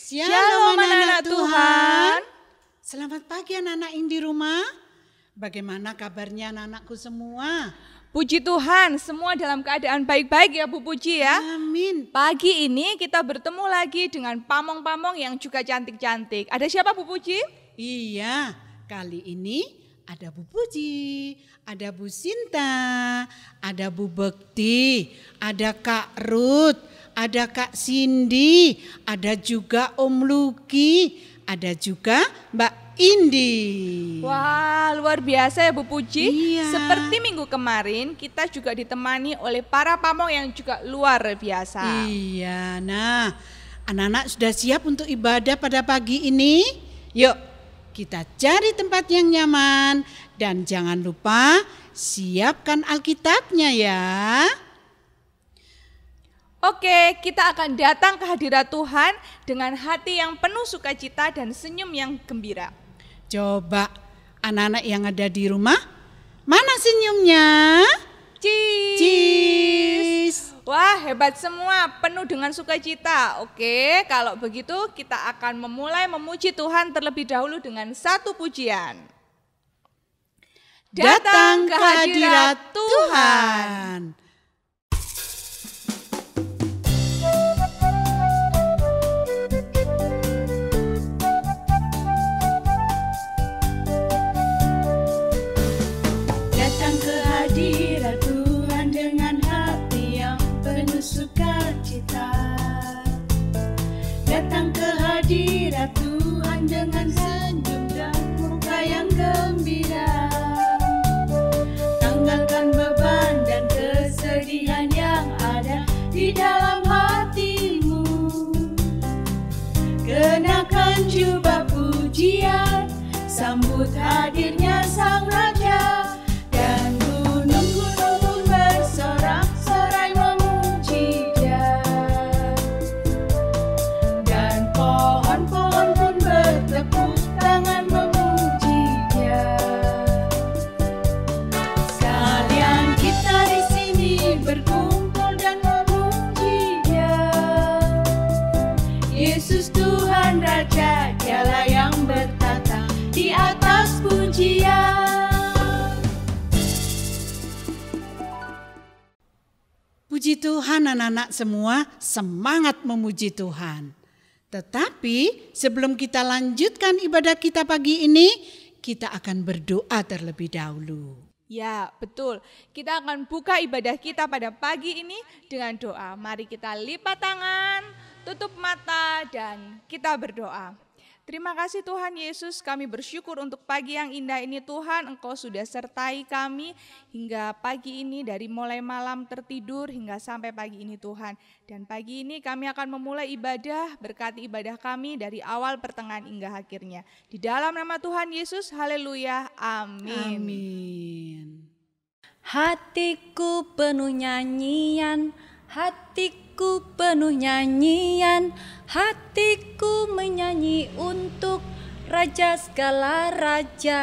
Shalom anak-anak Tuhan. Selamat pagi anak-anak yang di rumah. Bagaimana kabarnya anak-anakku semua? Puji Tuhan, semua dalam keadaan baik-baik ya Bu Puji ya. Amin. Pagi ini kita bertemu lagi dengan pamong-pamong yang juga cantik-cantik. Ada siapa Bu Puji? Iya, kali ini ada Bu Puji, ada Bu Sinta, ada Bu Bekti, ada Kak Ruth, ada Kak Cindy, ada juga Om Luki, ada juga Mbak Indi. Wah, luar biasa ya Bu Puji. Iya. Seperti minggu kemarin kita juga ditemani oleh para pamong yang juga luar biasa. Iya, nah anak-anak sudah siap untuk ibadah pada pagi ini? Yuk kita cari tempat yang nyaman dan jangan lupa siapkan Alkitabnya ya. Oke, kita akan datang ke hadirat Tuhan dengan hati yang penuh sukacita dan senyum yang gembira. Coba anak-anak yang ada di rumah, mana senyumnya? Cheese. Wah, hebat semua, penuh dengan sukacita. Oke, kalau begitu kita akan memulai memuji Tuhan terlebih dahulu dengan satu pujian. Datang ke hadirat Tuhan. Datang ke hadirat Tuhan dengan hati yang penuh sukacita. Datang ke hadirat Tuhan dengan senyum dan muka yang gembira. Tanggalkan beban dan kesedihan yang ada di dalam hatimu. Kenakan jubah pujian, sambut hadirnya Sang Raja. Dan gunung-gunung pun bersorak-sorai memuji Dia. Dan pohon-pohon pun bertepuk tangan memuji Dia. Sekalian kita di sini berkumpul dan memuji Dia. Yesus Tuhan Raja, Dialah yang bertata di atas pujian. Puji Tuhan anak-anak semua semangat memuji Tuhan. Tetapi sebelum kita lanjutkan ibadah kita pagi ini, kita akan berdoa terlebih dahulu. Ya, betul. Kita akan buka ibadah kita pada pagi ini dengan doa. Mari kita lipat tangan, tutup mata, dan kita berdoa. Terima kasih Tuhan Yesus, kami bersyukur untuk pagi yang indah ini Tuhan. Engkau sudah sertai kami hingga pagi ini, dari mulai malam tertidur hingga sampai pagi ini Tuhan. Dan pagi ini kami akan memulai ibadah, berkati ibadah kami dari awal, pertengahan hingga akhirnya. Di dalam nama Tuhan Yesus, haleluya, amin. Amin. Hatiku penuh nyanyian, hatiku penuh nyanyian, hatiku menyanyi untuk Raja segala raja.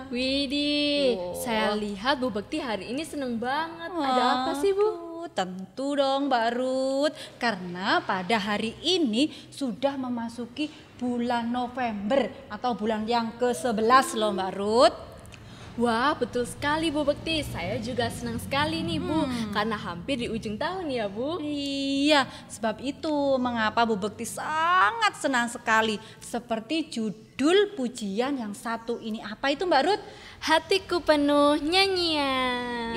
Widih, saya lihat Bu Bekti hari ini seneng banget. Ada apa sih Bu? Tentu dong Mbak Ruth, karena pada hari ini sudah memasuki bulan November atau bulan yang ke-11 loh Mbak Ruth. Wah, betul sekali Bu Bekti. Saya juga senang sekali nih Bu, karena hampir di ujung tahun ya Bu. Iya, sebab itu mengapa Bu Bekti sangat senang sekali. Seperti judul pujian yang satu ini. Apa itu Mbak Ruth? Hatiku penuh nyanyian.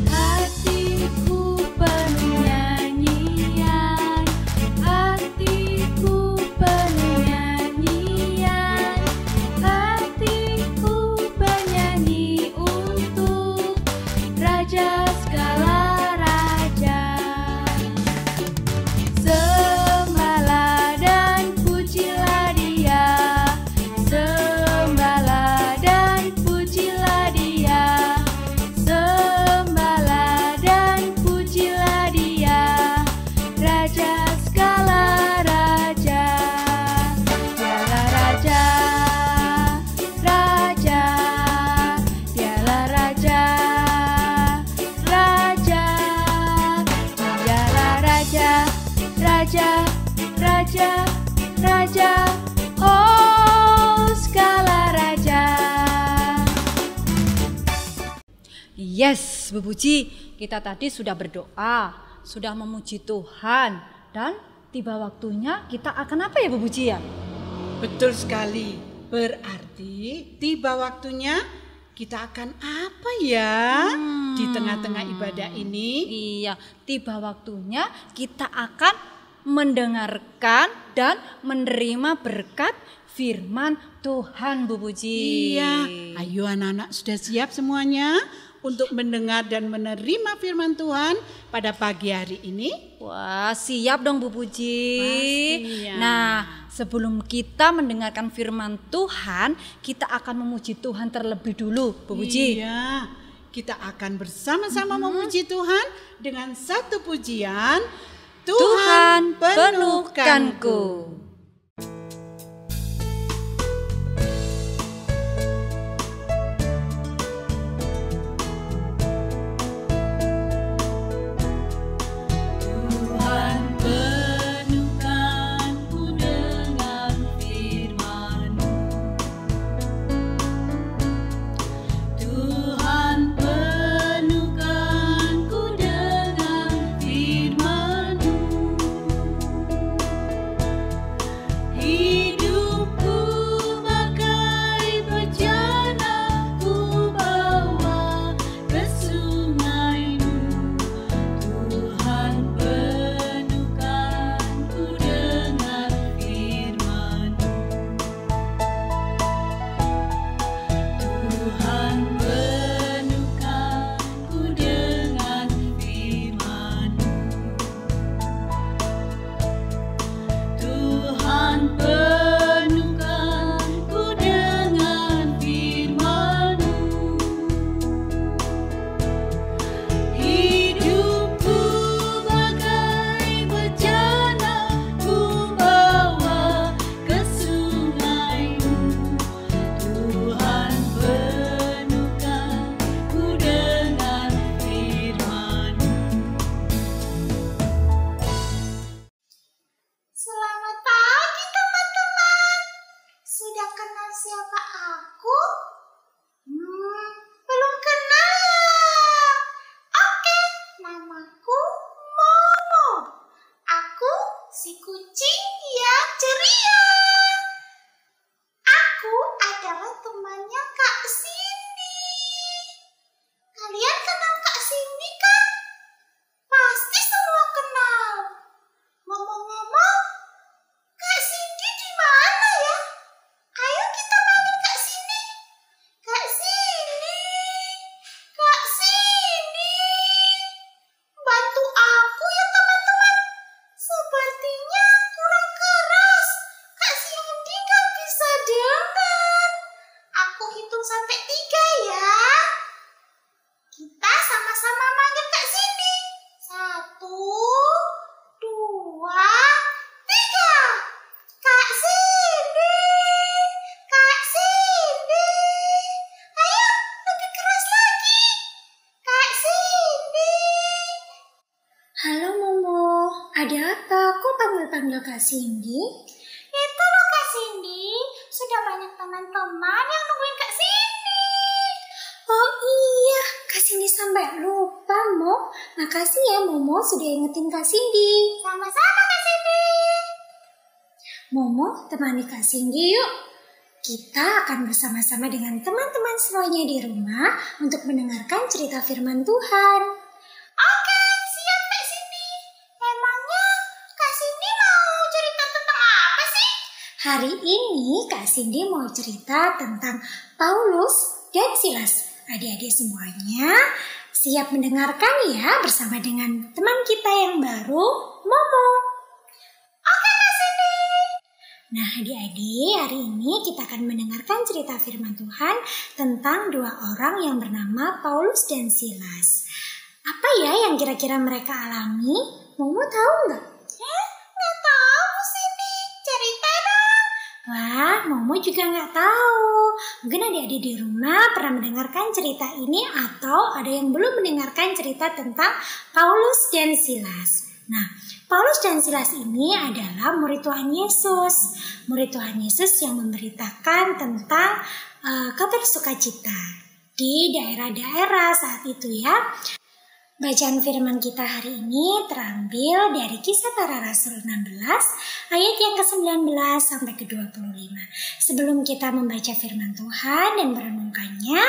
Hatiku penuh nyanyian, hatiku penuh nyanyian, hatiku bernyanyi untuk Raja segala raja. Sembahlah dan puji raja, raja, raja, oh segala raja. Yes, Bu Puji, kita tadi sudah berdoa, sudah memuji Tuhan, dan tiba waktunya kita akan apa ya Bu Puji ya? Betul sekali. Berarti tiba waktunya kita akan apa ya di tengah-tengah ibadah ini? Iya, tiba waktunya kita akan mendengarkan dan menerima berkat firman Tuhan Bu Puji. Iya, ayo anak-anak sudah siap semuanya untuk mendengar dan menerima firman Tuhan pada pagi hari ini? Wah, siap dong Bu Puji. Pastinya. Nah, sebelum kita mendengarkan firman Tuhan, kita akan memuji Tuhan terlebih dulu, Bu Puji. Iya, kita akan bersama-sama memuji Tuhan dengan satu pujian. Tuhan penuhkanku. panggil Kak Cindy? Itu loh Kak Cindy, sudah banyak teman-teman yang nungguin Kak Cindy. Oh iya, Kak Cindy sampai lupa, Mo. Makasih ya Momo sudah ingetin Kak Cindy. Sama-sama Kak Cindy. Momo, temani Kak Cindy yuk. Kita akan bersama-sama dengan teman-teman semuanya di rumah untuk mendengarkan cerita firman Tuhan. Oke, siap Kak Cindy. Emangnya Kak Cindy mau cerita tentang apa sih? Hari ini Kak Cindy mau cerita tentang Paulus dan Silas. Adik-adik semuanya siap mendengarkan ya bersama dengan teman kita yang baru, Momo. Nah adik-adik, hari ini kita akan mendengarkan cerita firman Tuhan tentang dua orang yang bernama Paulus dan Silas. Apa ya yang kira-kira mereka alami? Momo tahu nggak? Nggak tahu sih nih, cerita dong. Wah, Momo juga nggak tahu. Mungkin adik-adik di rumah pernah mendengarkan cerita ini atau ada yang belum mendengarkan cerita tentang Paulus dan Silas. Nah, Paulus dan Silas ini adalah murid Tuhan Yesus. Murid Tuhan Yesus yang memberitakan tentang kabar sukacita di daerah-daerah saat itu ya. Bacaan firman kita hari ini terambil dari Kisah Para Rasul 16 ayat yang ke-19 sampai ke-25. Sebelum kita membaca firman Tuhan dan merenungkannya,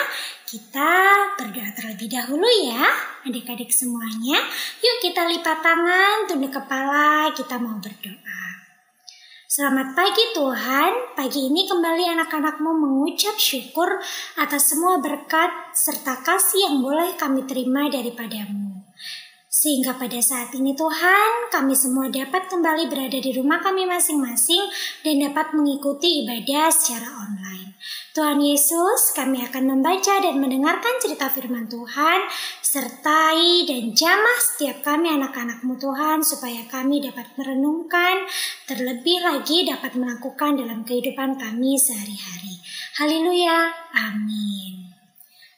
kita berdoa terlebih dahulu ya adik-adik semuanya. Yuk kita lipat tangan, tunduk kepala, kita mau berdoa. Selamat pagi Tuhan, pagi ini kembali anak-anakmu mengucap syukur atas semua berkat serta kasih yang boleh kami terima daripadamu. Sehingga pada saat ini Tuhan, kami semua dapat kembali berada di rumah kami masing-masing dan dapat mengikuti ibadah secara online. Tuhan Yesus, kami akan membaca dan mendengarkan cerita firman Tuhan, sertai dan jamah setiap kami anak-anak-Mu Tuhan, supaya kami dapat merenungkan, terlebih lagi dapat melakukan dalam kehidupan kami sehari-hari. Haleluya, amin.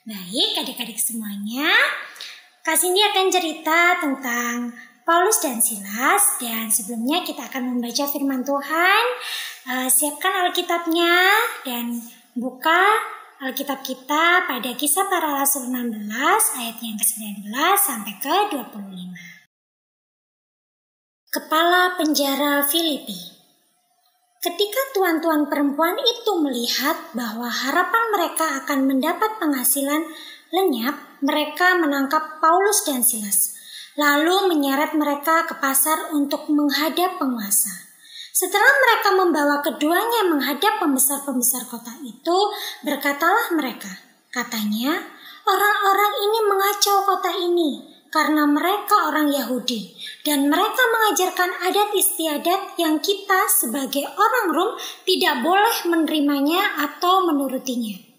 Baik adik-adik semuanya, Kak Cindy akan cerita tentang Paulus dan Silas, dan sebelumnya kita akan membaca firman Tuhan. Siapkan Alkitabnya dan buka Alkitab kita pada Kisah Para Rasul 16 ayat yang ke-19 sampai ke-25. Kepala penjara Filipi. Ketika tuan-tuan perempuan itu melihat bahwa harapan mereka akan mendapat penghasilan lenyap, mereka menangkap Paulus dan Silas, lalu menyeret mereka ke pasar untuk menghadap penguasa. Setelah mereka membawa keduanya menghadap pembesar-pembesar kota itu, berkatalah mereka, katanya, orang-orang ini mengacau kota ini karena mereka orang Yahudi, dan mereka mengajarkan adat istiadat yang kita sebagai orang Rom tidak boleh menerimanya atau menurutinya.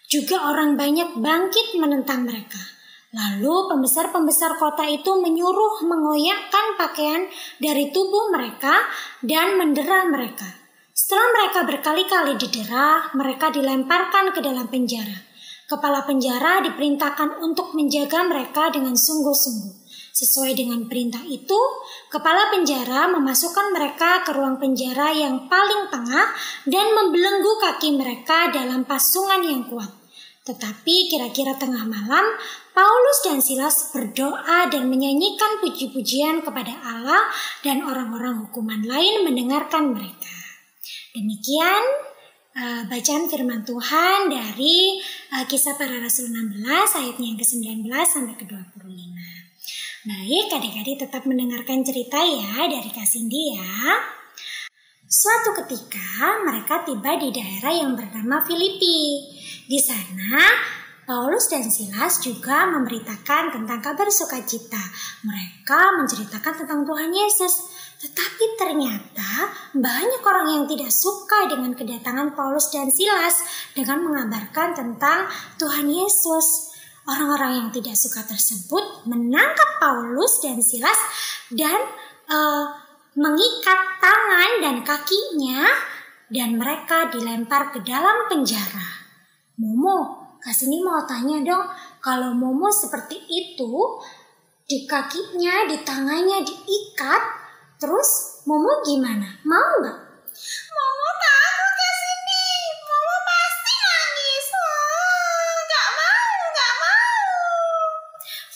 Juga orang banyak bangkit menentang mereka. Lalu pembesar-pembesar kota itu menyuruh mengoyakkan pakaian dari tubuh mereka dan mendera mereka. Setelah mereka berkali-kali didera, mereka dilemparkan ke dalam penjara. Kepala penjara diperintahkan untuk menjaga mereka dengan sungguh-sungguh. Sesuai dengan perintah itu, kepala penjara memasukkan mereka ke ruang penjara yang paling tengah dan membelenggu kaki mereka dalam pasungan yang kuat. Tetapi kira-kira tengah malam, Paulus dan Silas berdoa dan menyanyikan puji-pujian kepada Allah, dan orang-orang hukuman lain mendengarkan mereka. Demikian bacaan firman Tuhan dari Kisah Para Rasul 16 ayatnya yang ke-19 sampai ke-25. Baik, adik-adik tetap mendengarkan cerita ya dari Kak Cindy ya. Suatu ketika mereka tiba di daerah yang bernama Filipi. Di sana Paulus dan Silas juga memberitakan tentang kabar sukacita. Mereka menceritakan tentang Tuhan Yesus. Tetapi ternyata banyak orang yang tidak suka dengan kedatangan Paulus dan Silas dengan mengabarkan tentang Tuhan Yesus. Orang-orang yang tidak suka tersebut menangkap Paulus dan Silas dan mengikat tangan dan kakinya, dan mereka dilempar ke dalam penjara. Momo, Kak Cindy mau tanya dong, kalau Momo seperti itu, di kakinya, di tangannya diikat, terus Momo gimana? Mau nggak? Momo takut Kak Cindy. Momo pasti nangis. Nggak mau.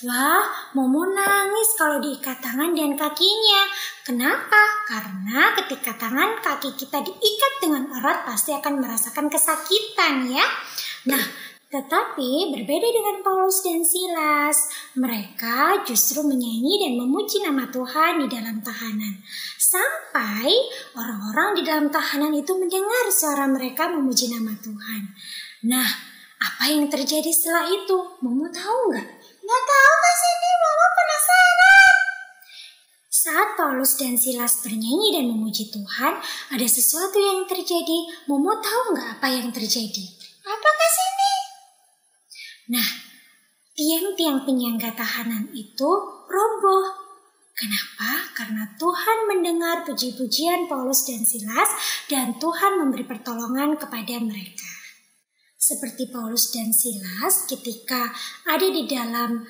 Wah, Momo nangis kalau diikat tangan dan kakinya. Kenapa? Karena ketika tangan kaki kita diikat dengan erat pasti akan merasakan kesakitan ya. Nah, tetapi berbeda dengan Paulus dan Silas, mereka justru menyanyi dan memuji nama Tuhan di dalam tahanan. Sampai orang-orang di dalam tahanan itu mendengar suara mereka memuji nama Tuhan. Nah, apa yang terjadi setelah itu? Momo tahu nggak? Nggak tahu Kak Cindy, Momo penasaran. Saat Paulus dan Silas bernyanyi dan memuji Tuhan, ada sesuatu yang terjadi. Momo tahu nggak apa yang terjadi? Apa Kak Cindy? Nah, tiang-tiang penyangga tahanan itu roboh. Kenapa? Karena Tuhan mendengar puji-pujian Paulus dan Silas, dan Tuhan memberi pertolongan kepada mereka. Seperti Paulus dan Silas ketika ada di dalam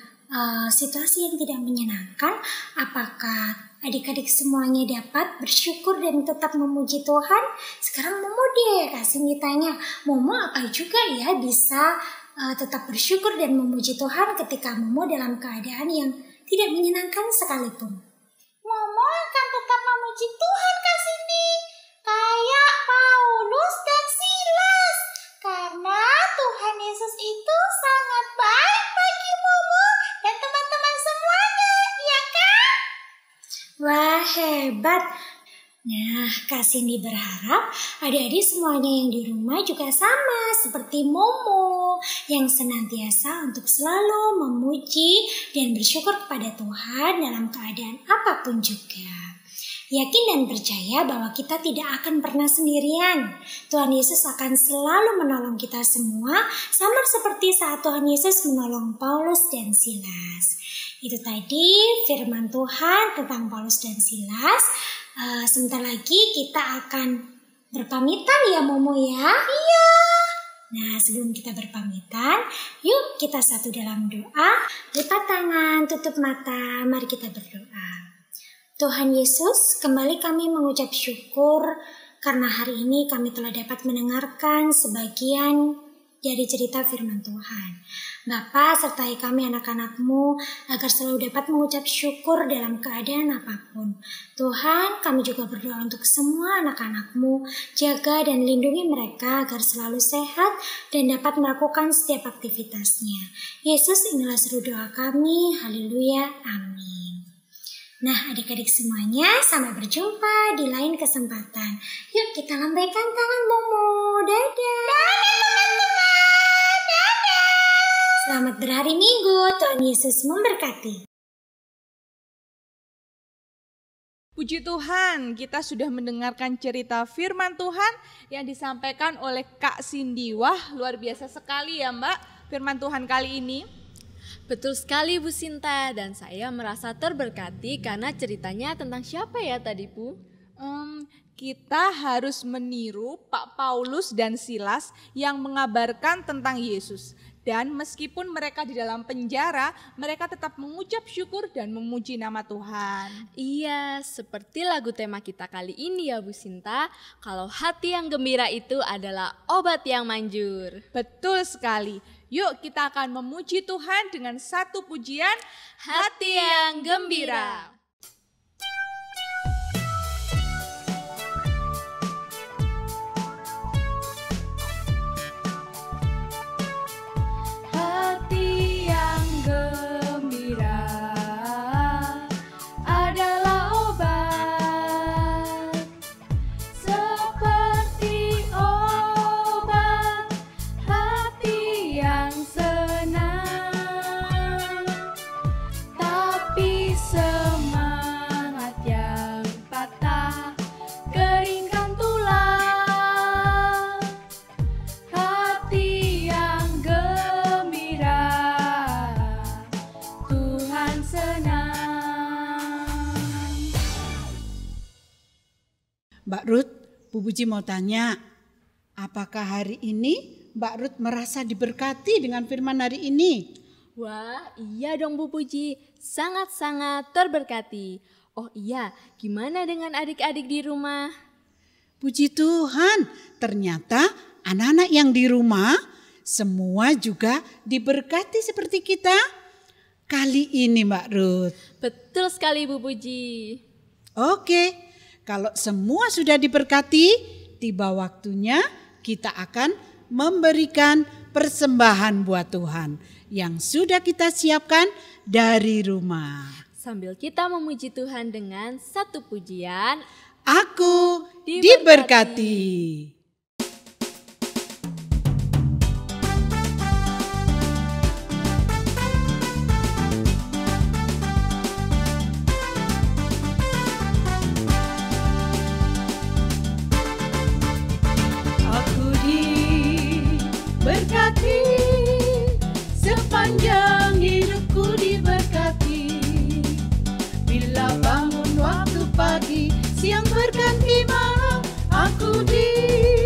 situasi yang tidak menyenangkan, apakah adik-adik semuanya dapat bersyukur dan tetap memuji Tuhan? Sekarang Momo deh kasih tanya, Momo apa juga ya bisa tetap bersyukur dan memuji Tuhan ketika Momo dalam keadaan yang tidak menyenangkan sekalipun? Momo akan tetap memuji Tuhan Kak Cindy, kayak Paulus dan Silas, karena Tuhan Yesus itu sangat baik bagi Momo dan teman-teman semuanya, ya kan? Wah, hebat. Nah, Kak Cindy berharap adik-adik semuanya yang di rumah juga sama seperti Momo yang senantiasa untuk selalu memuji dan bersyukur kepada Tuhan dalam keadaan apapun juga. Yakin dan percaya bahwa kita tidak akan pernah sendirian. Tuhan Yesus akan selalu menolong kita semua, sama seperti saat Tuhan Yesus menolong Paulus dan Silas. Itu tadi firman Tuhan tentang Paulus dan Silas. Sebentar lagi kita akan berpamitan ya Momo ya. Iya. Nah, sebelum kita berpamitan, yuk kita satu dalam doa. Lipat tangan, tutup mata, mari kita berdoa. Tuhan Yesus, kembali kami mengucap syukur karena hari ini kami telah dapat mendengarkan sebagian dari cerita firman Tuhan. Bapa, sertai kami anak-anak-Mu agar selalu dapat mengucap syukur dalam keadaan apapun. Tuhan, kami juga berdoa untuk semua anak-anak-Mu, jaga dan lindungi mereka agar selalu sehat dan dapat melakukan setiap aktivitasnya. Yesus, inilah seru doa kami. Haleluya. Amin. Nah, adik-adik semuanya, sampai berjumpa di lain kesempatan. Yuk kita lambaikan tangan Momo. Dadah. Dadah teman-teman. Dadah. Selamat berhari Minggu. Tuhan Yesus memberkati. Puji Tuhan, kita sudah mendengarkan cerita firman Tuhan yang disampaikan oleh Kak Cindy. Wah, luar biasa sekali ya Mbak firman Tuhan kali ini. Betul sekali Bu Sinta, dan saya merasa terberkati karena ceritanya tentang siapa ya tadi Bu? Kita harus meniru Pak Paulus dan Silas yang mengabarkan tentang Yesus. Dan meskipun mereka di dalam penjara, mereka tetap mengucap syukur dan memuji nama Tuhan. Iya, seperti lagu tema kita kali ini ya Bu Sinta, kalau hati yang gembira itu adalah obat yang manjur. Betul sekali. Yuk kita akan memuji Tuhan dengan satu pujian, Hati yang Gembira. Hati yang gembira adalah obat, seperti obat hati yang senang, tapi semangat yang patah keringkan tulang. Hati yang gembira, Tuhan senang. Mbak Ruth, Bu Puji mau tanya, apakah hari ini Mbak Ruth merasa diberkati dengan firman hari ini? Wah, iya dong Bu Puji, sangat-sangat terberkati. Oh iya, gimana dengan adik-adik di rumah? Puji Tuhan, ternyata anak-anak yang di rumah semua juga diberkati seperti kita kali ini Mbak Ruth. Betul sekali Bu Puji. Oke, kalau semua sudah diberkati, tiba waktunya kita akan memberikan persembahan buat Tuhan yang sudah kita siapkan dari rumah. Sambil kita memuji Tuhan dengan satu pujian, Aku diberkati. Aku diberkati, sepanjang hidupku diberkati. Bila bangun waktu pagi, siang berganti malam, aku diberkati.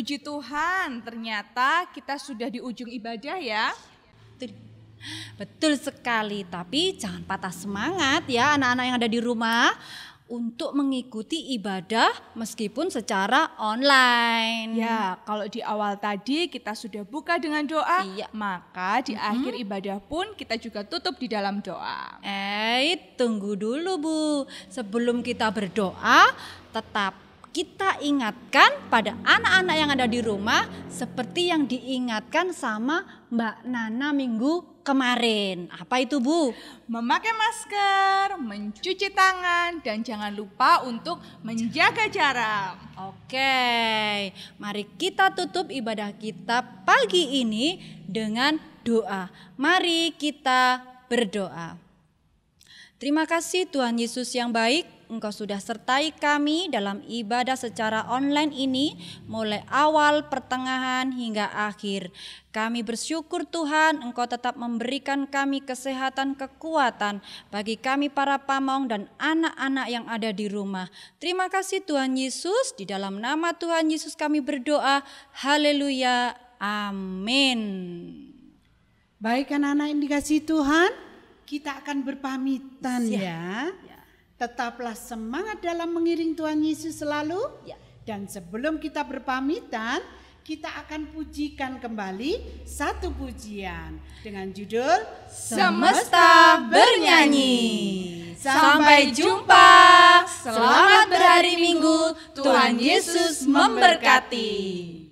Puji Tuhan, ternyata kita sudah di ujung ibadah ya. Betul sekali, tapi jangan patah semangat ya anak-anak yang ada di rumah untuk mengikuti ibadah meskipun secara online. Ya, kalau di awal tadi kita sudah buka dengan doa, Iya. maka di akhir ibadah pun kita juga tutup di dalam doa. Tunggu dulu Bu. Sebelum kita berdoa, tetap kita ingatkan pada anak-anak yang ada di rumah seperti yang diingatkan sama Mbak Nana minggu kemarin. Apa itu Bu? Memakai masker, mencuci tangan, dan jangan lupa untuk menjaga jarak. Oke, mari kita tutup ibadah kita pagi ini dengan doa. Mari kita berdoa. Terima kasih Tuhan Yesus yang baik, Engkau sudah sertai kami dalam ibadah secara online ini mulai awal, pertengahan hingga akhir. Kami bersyukur Tuhan Engkau tetap memberikan kami kesehatan, kekuatan bagi kami para pamong dan anak-anak yang ada di rumah. Terima kasih Tuhan Yesus, di dalam nama Tuhan Yesus kami berdoa. Haleluya, amin. Baik anak-anak yang dikasihi Tuhan, kita akan berpamitan ya. Tetaplah semangat dalam mengiring Tuhan Yesus selalu. Dan sebelum kita berpamitan, kita akan pujikan kembali satu pujian dengan judul Semesta bernyanyi. Sampai jumpa. Selamat berhari Minggu. Tuhan Yesus memberkati.